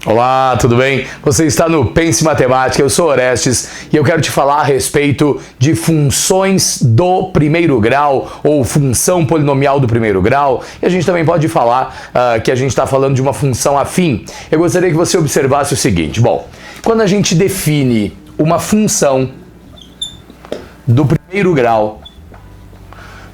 Olá, tudo bem? Você está no Pense Matemática, eu sou Orestes e eu quero te falar a respeito de funções do primeiro grau ou função polinomial do primeiro grau, e a gente também pode falar que a gente está falando de uma função afim. Eu gostaria que você observasse o seguinte: bom, quando a gente define uma função do primeiro grau,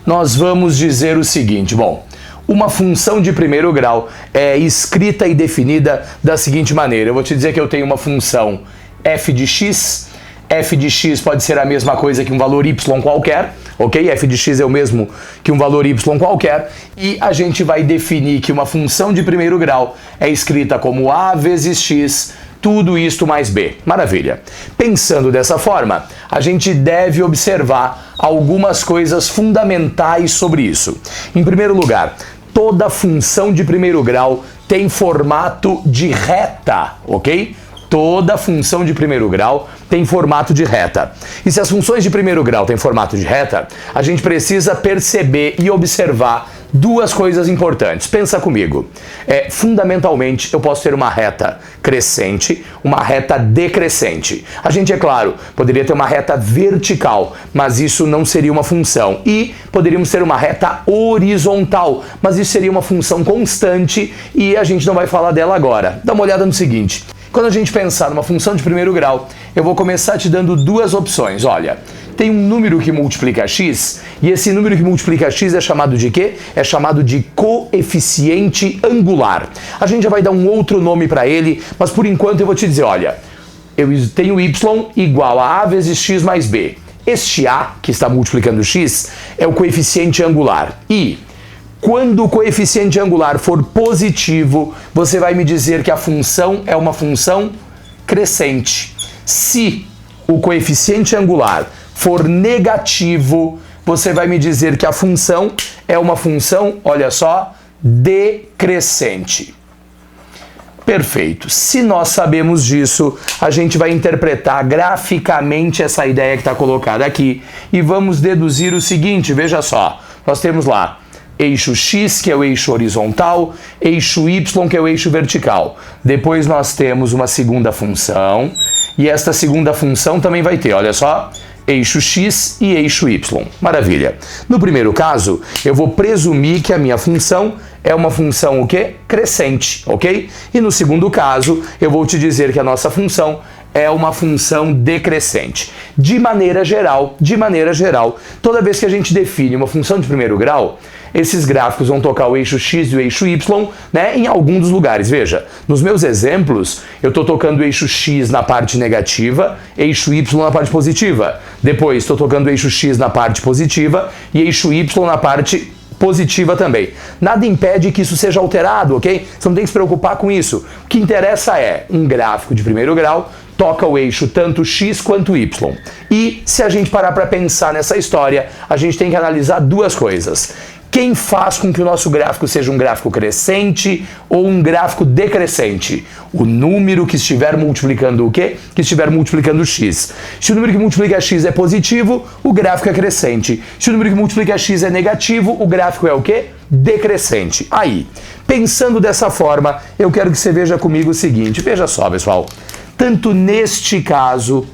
nós vamos dizer o seguinte, bom, uma função de primeiro grau é escrita e definida da seguinte maneira. Eu vou te dizer que eu tenho uma função f de x. F de x pode ser a mesma coisa que um valor y qualquer, ok? F de x é o mesmo que um valor y qualquer. E a gente vai definir que uma função de primeiro grau é escrita como a vezes x, tudo isto mais b. Maravilha. Pensando dessa forma, a gente deve observar algumas coisas fundamentais sobre isso. Em primeiro lugar, toda função de primeiro grau tem formato de reta, ok? Toda função de primeiro grau tem formato de reta. E se as funções de primeiro grau têm formato de reta, a gente precisa perceber e observar duas coisas importantes. Pensa comigo. Fundamentalmente, eu posso ter uma reta crescente, uma reta decrescente. A gente, é claro, poderia ter uma reta vertical, mas isso não seria uma função. E poderíamos ter uma reta horizontal, mas isso seria uma função constante e a gente não vai falar dela agora. Dá uma olhada no seguinte. Quando a gente pensar numa função de primeiro grau, eu vou começar te dando duas opções. Olha, tem um número que multiplica x, e esse número que multiplica x é chamado de quê? É chamado de coeficiente angular. A gente já vai dar um outro nome para ele, mas por enquanto eu vou te dizer, olha, eu tenho y igual a vezes x mais b. Este a, que está multiplicando x, é o coeficiente angular. E quando o coeficiente angular for positivo, você vai me dizer que a função é uma função crescente. Se o coeficiente angular for negativo, você vai me dizer que a função é uma função, olha só, decrescente. Perfeito. Se nós sabemos disso, a gente vai interpretar graficamente essa ideia que está colocada aqui e vamos deduzir o seguinte, veja só, nós temos lá eixo x, que é o eixo horizontal, eixo y, que é o eixo vertical. Depois nós temos uma segunda função, e esta segunda função também vai ter, olha só, eixo x e eixo y. Maravilha. No primeiro caso, eu vou presumir que a minha função é uma função o quê? Crescente, ok? E no segundo caso, eu vou te dizer que a nossa função é uma função decrescente. De maneira geral, toda vez que a gente define uma função de primeiro grau, esses gráficos vão tocar o eixo x e o eixo y, né, em algum dos lugares. Veja, nos meus exemplos, eu estou tocando o eixo x na parte negativa, eixo y na parte positiva. Depois, estou tocando o eixo x na parte positiva e eixo y na parte positiva também. Nada impede que isso seja alterado, ok? Você não tem que se preocupar com isso. O que interessa é um gráfico de primeiro grau toca o eixo tanto x quanto y. E se a gente parar para pensar nessa história, a gente tem que analisar duas coisas. Quem faz com que o nosso gráfico seja um gráfico crescente ou um gráfico decrescente? O número que estiver multiplicando o quê? Que estiver multiplicando x. Se o número que multiplica x é positivo, o gráfico é crescente. Se o número que multiplica x é negativo, o gráfico é o quê? Decrescente. Aí, pensando dessa forma, eu quero que você veja comigo o seguinte. Veja só, pessoal. Tanto neste caso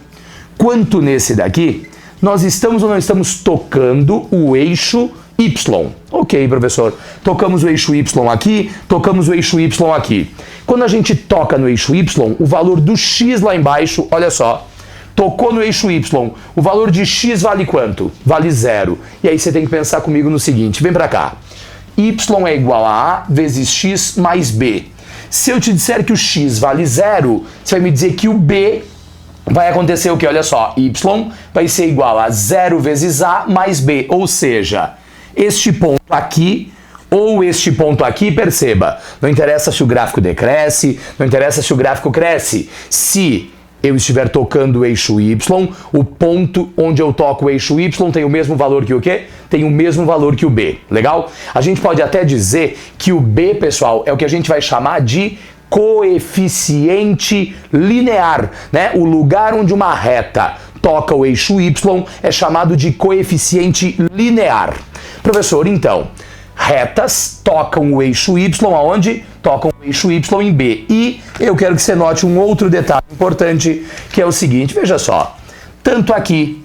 quanto nesse daqui, nós estamos ou não estamos tocando o eixo y. Ok, professor. Tocamos o eixo y aqui, tocamos o eixo y aqui. Quando a gente toca no eixo y, o valor do x lá embaixo, olha só, tocou no eixo y, o valor de x vale quanto? Vale 0. E aí você tem que pensar comigo no seguinte, vem pra cá. Y é igual a a vezes x mais b. Se eu te disser que o x vale 0, você vai me dizer que o b vai acontecer o que? Olha só, y vai ser igual a 0 vezes a mais b, ou seja, este ponto aqui ou este ponto aqui, perceba, não interessa se o gráfico decresce, não interessa se o gráfico cresce. Se eu estiver tocando o eixo y, o ponto onde eu toco o eixo y tem o mesmo valor que o quê? Tem o mesmo valor que o b, legal? A gente pode até dizer que o b, pessoal, é o que a gente vai chamar de coeficiente linear, né? O lugar onde uma reta toca o eixo y é chamado de coeficiente linear. Professor, então, retas tocam o eixo y aonde? Tocam o eixo y em B. E eu quero que você note um outro detalhe importante, que é o seguinte, veja só, tanto aqui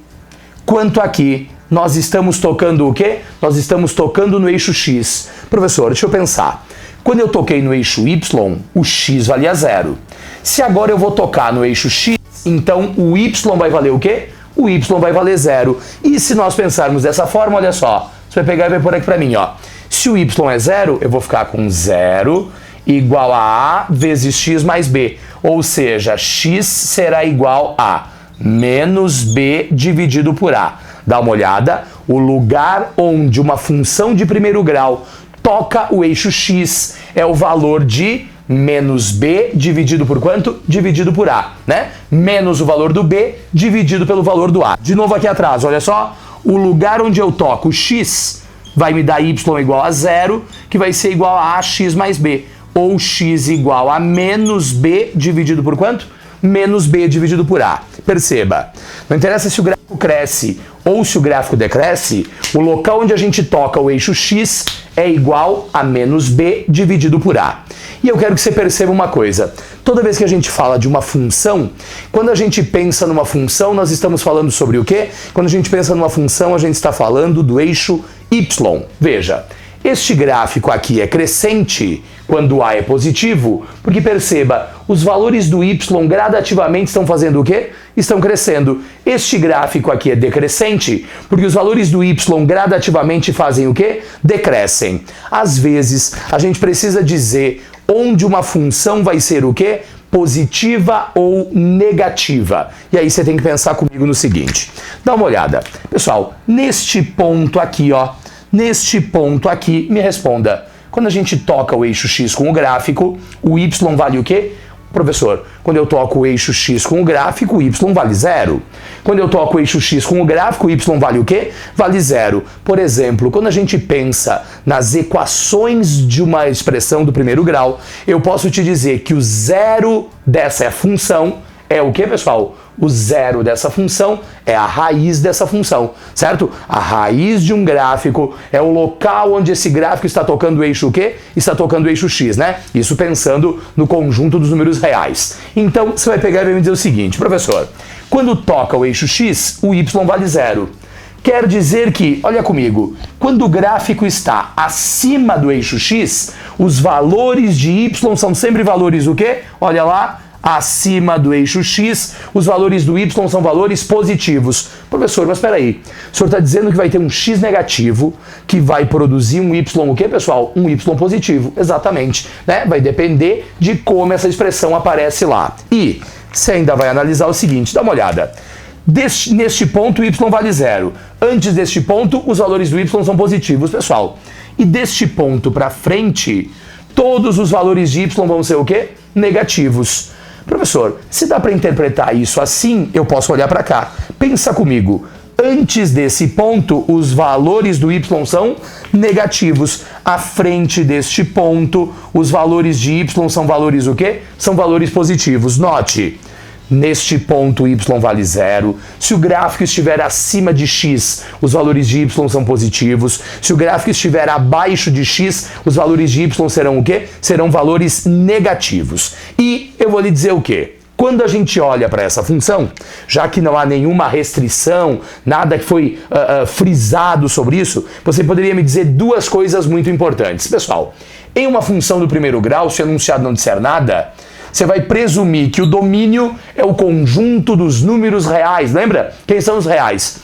quanto aqui, nós estamos tocando o quê? Nós estamos tocando no eixo x. Professor, deixa eu pensar. Quando eu toquei no eixo y, o x valia 0. Se agora eu vou tocar no eixo x, então o y vai valer o quê? O y vai valer 0. E se nós pensarmos dessa forma, olha só, você vai pegar e vai pôr aqui para mim, ó. Se o y é 0, eu vou ficar com 0 igual a A vezes x mais B. Ou seja, x será igual a menos B dividido por A. Dá uma olhada, o lugar onde uma função de primeiro grau toca o eixo x é o valor de menos B dividido por quanto? Dividido por A, né? Menos o valor do B dividido pelo valor do A. De novo aqui atrás, olha só, o lugar onde eu toco o x vai me dar y igual a 0, que vai ser igual a x mais B, ou x igual a menos B dividido por quanto? Menos B dividido por A. Perceba, não interessa se o gráfico cresce ou se o gráfico decresce, o local onde a gente toca o eixo x é igual a menos B dividido por A. E eu quero que você perceba uma coisa, toda vez que a gente fala de uma função, quando a gente pensa numa função, nós estamos falando sobre o quê? Quando a gente pensa numa função, a gente está falando do eixo y. Veja, este gráfico aqui é crescente quando A é positivo, porque perceba, os valores do y gradativamente estão fazendo o quê? Estão crescendo. Este gráfico aqui é decrescente, porque os valores do y gradativamente fazem o quê? Decrescem. Às vezes, a gente precisa dizer onde uma função vai ser o quê? Positiva ou negativa. E aí você tem que pensar comigo no seguinte. Dá uma olhada. Pessoal, neste ponto aqui, ó, neste ponto aqui, me responda. Quando a gente toca o eixo x com o gráfico, o y vale o quê? Professor, quando eu toco o eixo x com o gráfico, o y vale 0. Quando eu toco o eixo x com o gráfico, o y vale o quê? Vale 0. Por exemplo, quando a gente pensa nas equações de uma expressão do primeiro grau, eu posso te dizer que o zero dessa função é o quê, pessoal? O zero dessa função é a raiz dessa função, certo? A raiz de um gráfico é o local onde esse gráfico está tocando o eixo o quê? Está tocando o eixo x, né? Isso pensando no conjunto dos números reais. Então, você vai pegar e vai me dizer o seguinte, professor, quando toca o eixo x, o y vale 0. Quer dizer que, olha comigo, quando o gráfico está acima do eixo x, os valores de y são sempre valores o quê? Olha lá, acima do eixo x, os valores do y são valores positivos. Professor, mas espera aí, o senhor está dizendo que vai ter um x negativo que vai produzir um y o quê, pessoal? Um y positivo, exatamente, né? Vai depender de como essa expressão aparece lá. E você ainda vai analisar o seguinte, dá uma olhada. Neste ponto, o y vale 0. Antes deste ponto, os valores do y são positivos, pessoal. E deste ponto para frente, todos os valores de y vão ser o quê? Negativos. Professor, se dá para interpretar isso assim, eu posso olhar para cá. Pensa comigo. Antes desse ponto, os valores do y são negativos. À frente deste ponto, os valores de y são valores o quê? São valores positivos. Note, neste ponto y vale 0. Se o gráfico estiver acima de x, os valores de y são positivos. Se o gráfico estiver abaixo de x, os valores de y serão o quê? Serão valores negativos. E eu vou lhe dizer o quê? Quando a gente olha para essa função, já que não há nenhuma restrição, nada que foi frisado sobre isso, você poderia me dizer duas coisas muito importantes. Pessoal, em uma função do primeiro grau, se o enunciado não disser nada, você vai presumir que o domínio é o conjunto dos números reais. Lembra? Quem são os reais?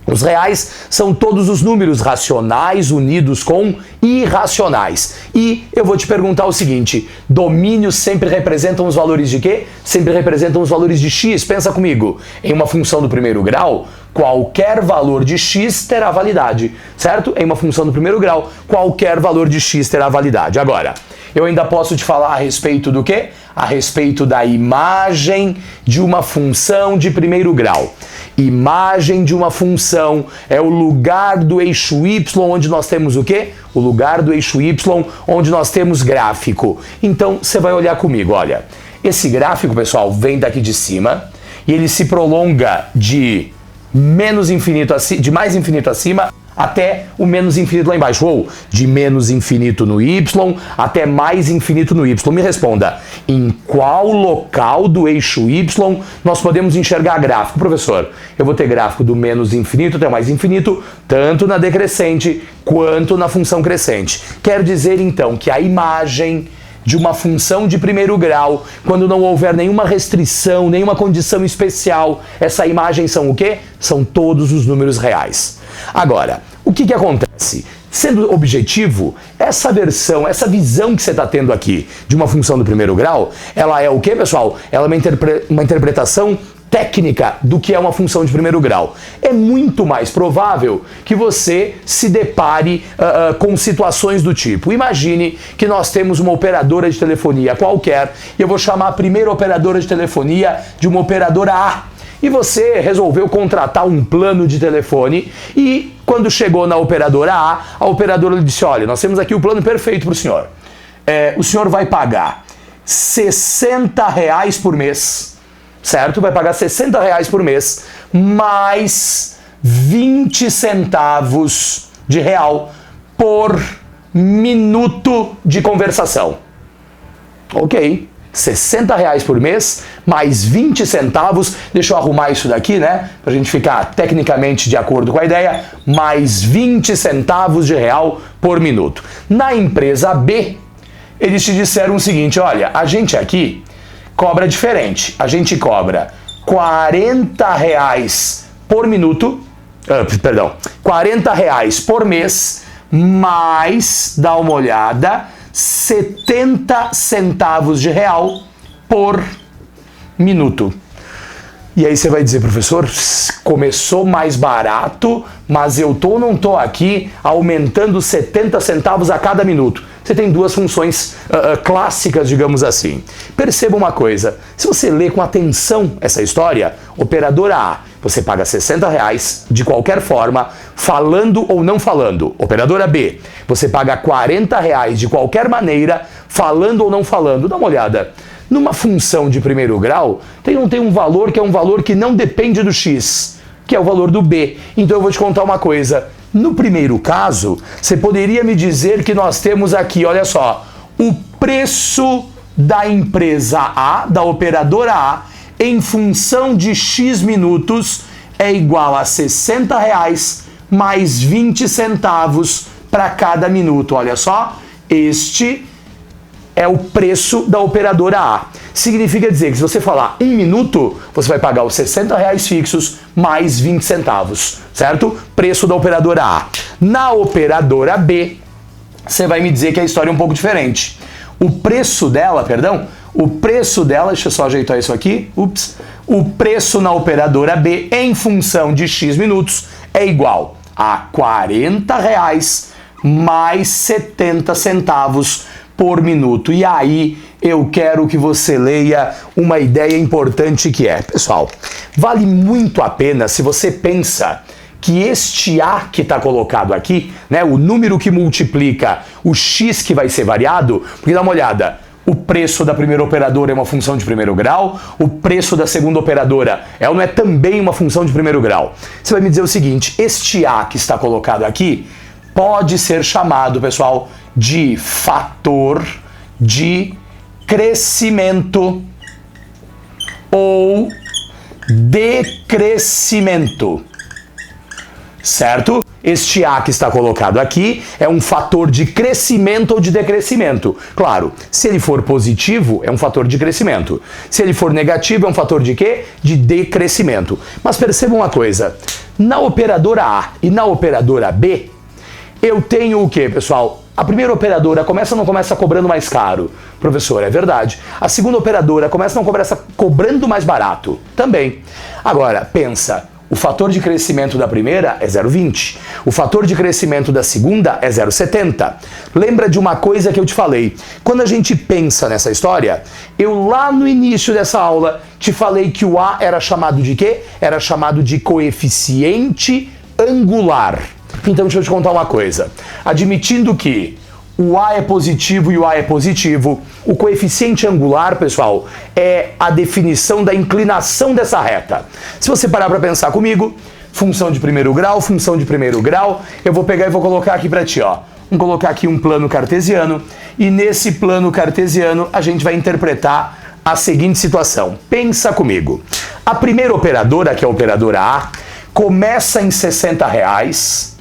Os reais são todos os números racionais unidos com irracionais. E eu vou te perguntar o seguinte, domínios sempre representam os valores de quê? Sempre representam os valores de x. Pensa comigo, em uma função do primeiro grau, qualquer valor de x terá validade, certo? Em uma função do primeiro grau, qualquer valor de x terá validade. Agora, eu ainda posso te falar a respeito do quê? A respeito da imagem de uma função de primeiro grau. Imagem de uma função é o lugar do eixo y onde nós temos o quê? O lugar do eixo y onde nós temos gráfico. Então, você vai olhar comigo, olha. Esse gráfico, pessoal, vem daqui de cima e ele se prolonga de mais infinito acima até o menos infinito lá embaixo, ou de menos infinito no y até mais infinito no y. Me responda, em qual local do eixo y nós podemos enxergar gráfico? Professor, eu vou ter gráfico do menos infinito até o mais infinito, tanto na decrescente quanto na função crescente. Quero dizer, então, que a imagem de uma função de primeiro grau, quando não houver nenhuma restrição, nenhuma condição especial, essa imagem são o quê? São todos os números reais. Agora, o que acontece? Sendo objetivo, essa versão, essa visão que você está tendo aqui de uma função do primeiro grau, ela é o quê, pessoal? Ela é uma interpretação técnica do que é uma função de primeiro grau. É muito mais provável que você se depare com situações do tipo. Imagine que nós temos uma operadora de telefonia qualquer e eu vou chamar a primeira operadora de telefonia de uma operadora A. E você resolveu contratar um plano de telefone e quando chegou na operadora a operadora lhe disse, olha, nós temos aqui o plano perfeito para o senhor. O senhor vai pagar R$60 por mês, certo? Vai pagar R$60 por mês, mais 20 centavos de real por minuto de conversação. Ok. R$60 por mês, mais 20 centavos, deixa eu arrumar isso daqui, né, pra gente ficar tecnicamente de acordo com a ideia, mais 20 centavos de real por minuto. Na empresa B, eles te disseram o seguinte, olha, a gente aqui cobra diferente, a gente cobra R$40 por minuto, R$40 por mês, mais, dá uma olhada, 70 centavos de real por minuto. E aí você vai dizer, professor, começou mais barato, mas eu não tô aqui aumentando 70 centavos a cada minuto. Você tem duas funções clássicas, digamos assim. Perceba uma coisa, se você ler com atenção essa história, operadora A, você paga R$60 de qualquer forma, falando ou não falando. Operadora B, você paga R$40 de qualquer maneira, falando ou não falando. Dá uma olhada. Numa função de primeiro grau, tem um valor que é um valor que não depende do x, que é o valor do b. Então eu vou te contar uma coisa. No primeiro caso, você poderia me dizer que nós temos aqui, olha só, o preço da empresa A, da operadora A, em função de x minutos é igual a R$60 mais 20 centavos para cada minuto. Olha só, este é o preço da operadora A. Significa dizer que se você falar 1 minuto, você vai pagar os R$60 fixos mais 20 centavos, certo? Preço da operadora A. Na operadora B, você vai me dizer que a história é um pouco diferente. O preço dela, deixa eu só ajeitar isso aqui, o preço na operadora B em função de x minutos é igual a R$40 mais 70 centavos por minuto. E aí eu quero que você leia uma ideia importante que é, pessoal, vale muito a pena se você pensa que este A que está colocado aqui, né, o número que multiplica o x que vai ser variado, porque dá uma olhada, o preço da primeira operadora é uma função de primeiro grau, o preço da segunda operadora não é também uma função de primeiro grau. Você vai me dizer o seguinte, este A que está colocado aqui pode ser chamado, pessoal, de fator de crescimento ou decrescimento, certo? Este A que está colocado aqui é um fator de crescimento ou de decrescimento. Claro, se ele for positivo, é um fator de crescimento. Se ele for negativo, é um fator de quê? De decrescimento. Mas percebam uma coisa, na operadora A e na operadora B, eu tenho o quê, pessoal? A primeira operadora começa ou não começa cobrando mais caro? Professor, é verdade. A segunda operadora começa ou não começa cobrando mais barato? Também. Agora, pensa, o fator de crescimento da primeira é 0,20. O fator de crescimento da segunda é 0,70. Lembra de uma coisa que eu te falei? Quando a gente pensa nessa história, eu lá no início dessa aula te falei que o A era chamado de quê? Era chamado de coeficiente angular. Então deixa eu te contar uma coisa. Admitindo que o A é positivo e o A é positivo, o coeficiente angular, pessoal, é a definição da inclinação dessa reta. Se você parar para pensar comigo, função de primeiro grau, função de primeiro grau. Eu vou pegar e vou colocar aqui para ti, ó. Vamos colocar aqui um plano cartesiano e nesse plano cartesiano a gente vai interpretar a seguinte situação. Pensa comigo. A primeira operadora, que é a operadora A, começa em R$60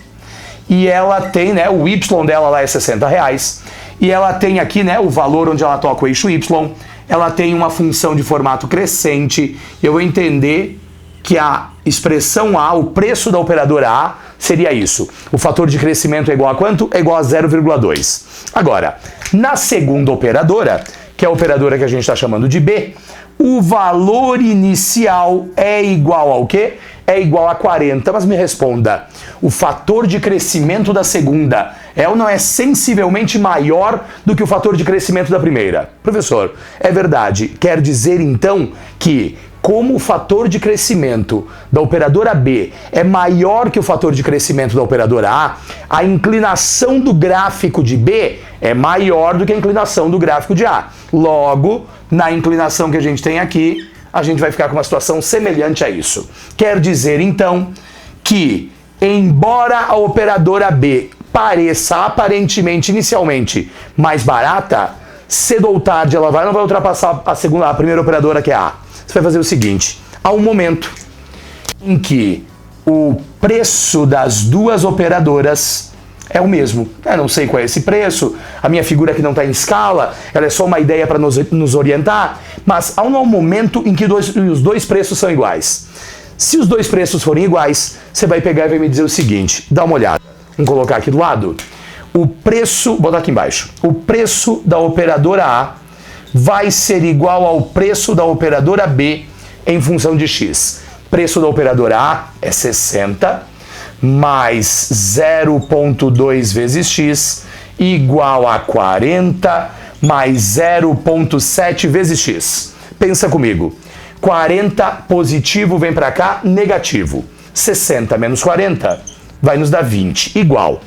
e ela tem, né, o Y dela lá é R$60 e ela tem aqui, né, o valor onde ela toca o eixo Y, ela tem uma função de formato crescente. Eu vou entender que a expressão A, o preço da operadora A, seria isso. O fator de crescimento é igual a quanto? É igual a 0,2. Agora, na segunda operadora, que é a operadora que a gente está chamando de B, o valor inicial é igual ao quê? É igual a 40. Mas me responda, o fator de crescimento da segunda é ou não é sensivelmente maior do que o fator de crescimento da primeira? Professor, é verdade. Quer dizer então que como o fator de crescimento da operadora B é maior que o fator de crescimento da operadora A, a inclinação do gráfico de B é maior do que a inclinação do gráfico de A. Logo, na inclinação que a gente tem aqui, a gente vai ficar com uma situação semelhante a isso. Quer dizer, então, que embora a operadora B pareça aparentemente, inicialmente, mais barata, cedo ou tarde ela não vai ultrapassar a primeira operadora, que é a A. Você vai fazer o seguinte: há um momento em que o preço das duas operadoras é o mesmo. Eu não sei qual é esse preço, a minha figura aqui não está em escala, ela é só uma ideia para nos orientar, mas há um momento em que os dois preços são iguais. Se os dois preços forem iguais, você vai pegar e vai me dizer o seguinte, dá uma olhada. Vamos colocar aqui do lado. O preço, vou botar aqui embaixo, o preço da operadora A vai ser igual ao preço da operadora B em função de x. Preço da operadora A é 60 mais 0,2 vezes x igual a 40 mais 0,7 vezes x. Pensa comigo. 40 positivo vem para cá, negativo. 60 menos 40 vai nos dar 20, igual.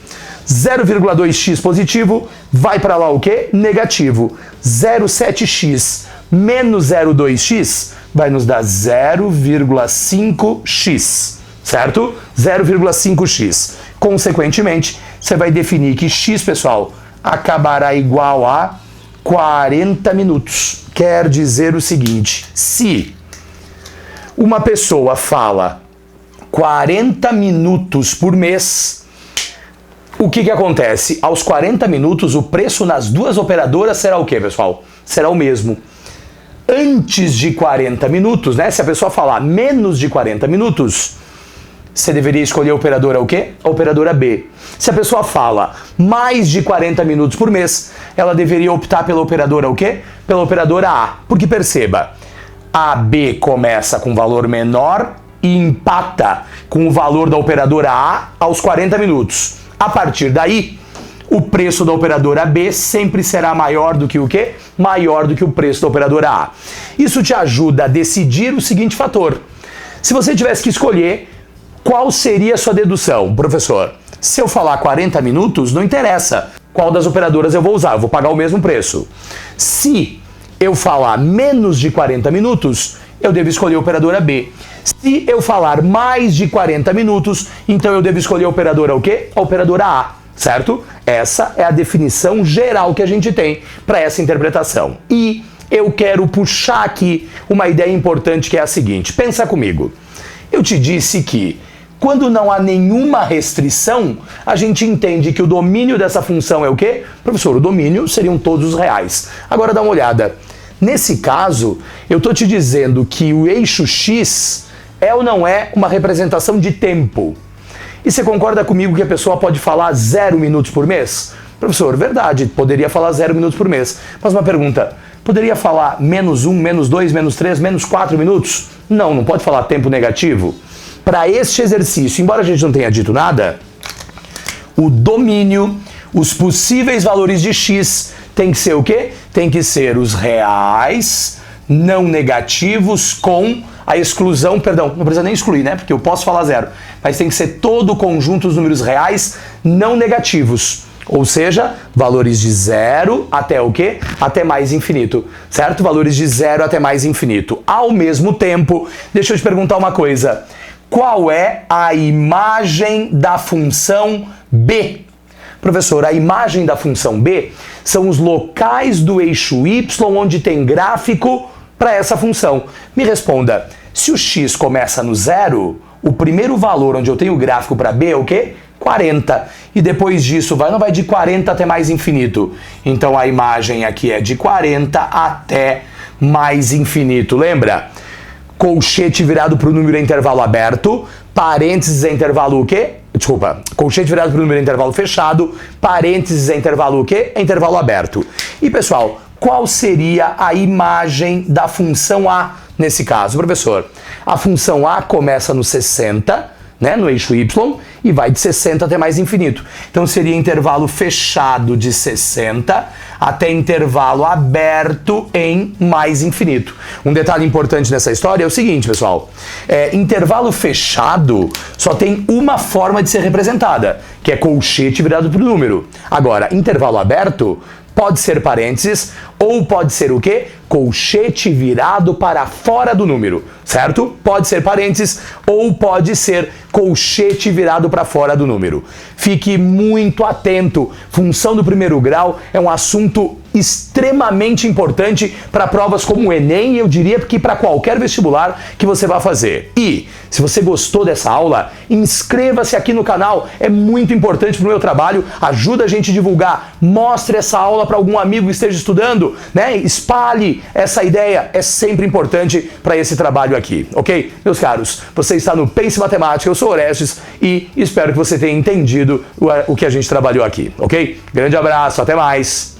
0,2x positivo vai para lá o quê? Negativo. 0,7x menos 0,2x vai nos dar 0,5x, certo? 0,5x. Consequentemente, você vai definir que x, pessoal, acabará igual a 40 minutos. Quer dizer o seguinte, se uma pessoa fala 40 minutos por mês, o que acontece? Aos 40 minutos, o preço nas duas operadoras será o quê, pessoal? Será o mesmo. Antes de 40 minutos, né? Se a pessoa falar menos de 40 minutos, você deveria escolher a operadora o quê? A operadora B. Se a pessoa fala mais de 40 minutos por mês, ela deveria optar pela operadora o quê? Pela operadora A. Porque perceba, a B começa com valor menor e empata com o valor da operadora A aos 40 minutos. A partir daí, o preço da operadora B sempre será maior do que o quê? Maior do que o preço da operadora A. Isso te ajuda a decidir o seguinte fator. Se você tivesse que escolher, qual seria a sua dedução? Professor, se eu falar 40 minutos, não interessa qual das operadoras eu vou usar, eu vou pagar o mesmo preço. Se eu falar menos de 40 minutos, eu devo escolher a operadora B. Se eu falar mais de 40 minutos, então eu devo escolher a operadora o quê? A operadora A, certo? Essa é a definição geral que a gente tem para essa interpretação. E eu quero puxar aqui uma ideia importante que é a seguinte. Pensa comigo. Eu te disse que quando não há nenhuma restrição, a gente entende que o domínio dessa função é o quê? Professor, o domínio seriam todos os reais. Agora dá uma olhada. Nesse caso, eu estou te dizendo que o eixo x é ou não é uma representação de tempo. E você concorda comigo que a pessoa pode falar 0 minutos por mês? Professor, verdade, poderia falar 0 minutos por mês. Mas uma pergunta, poderia falar menos 1, menos 2, menos 3, menos 4 minutos? Não, não pode falar tempo negativo. Para este exercício, embora a gente não tenha dito nada, o domínio, os possíveis valores de x tem que ser o quê? Tem que ser os reais não negativos com a exclusão, perdão, não precisa nem excluir, né? Porque eu posso falar 0, mas tem que ser todo o conjunto dos números reais não negativos. Ou seja, valores de 0 até o quê? Até mais infinito, certo? Valores de 0 até mais infinito. Ao mesmo tempo, deixa eu te perguntar uma coisa. qual é a imagem da função b? Professor, a imagem da função b são os locais do eixo y onde tem gráfico para essa função. Me responda, se o x começa no 0, o primeiro valor onde eu tenho gráfico para b é o quê? 40. E depois disso, não vai de 40 até mais infinito. Então a imagem aqui é de 40 até mais infinito. Lembra? Colchete virado para o número é intervalo aberto, parênteses é intervalo o quê? Desculpa, colchete virado para o número é intervalo fechado, parênteses é intervalo o quê? É intervalo aberto. E pessoal, qual seria a imagem da função a nesse caso, professor? A função a começa no 60, né, no eixo y, e vai de 60 até mais infinito. Então seria intervalo fechado de 60 até intervalo aberto em mais infinito. Um detalhe importante nessa história é o seguinte, pessoal. Intervalo fechado só tem uma forma de ser representada, que é colchete virado para o número. Agora, intervalo aberto pode ser parênteses ou pode ser o quê? Colchete virado para fora do número, certo? Pode ser parênteses ou pode ser colchete virado para fora do número. Fique muito atento. Função do primeiro grau é um assunto extremamente importante para provas como o Enem e eu diria que para qualquer vestibular que você vá fazer. E se você gostou dessa aula, inscreva-se aqui no canal, é muito importante para o meu trabalho, ajuda a gente a divulgar, mostre essa aula para algum amigo que esteja estudando, né? Espalhe essa ideia, é sempre importante para esse trabalho aqui, ok? Meus caros, você está no Pense Matemática, eu sou Orestes e espero que você tenha entendido o que a gente trabalhou aqui, ok? Grande abraço, até mais!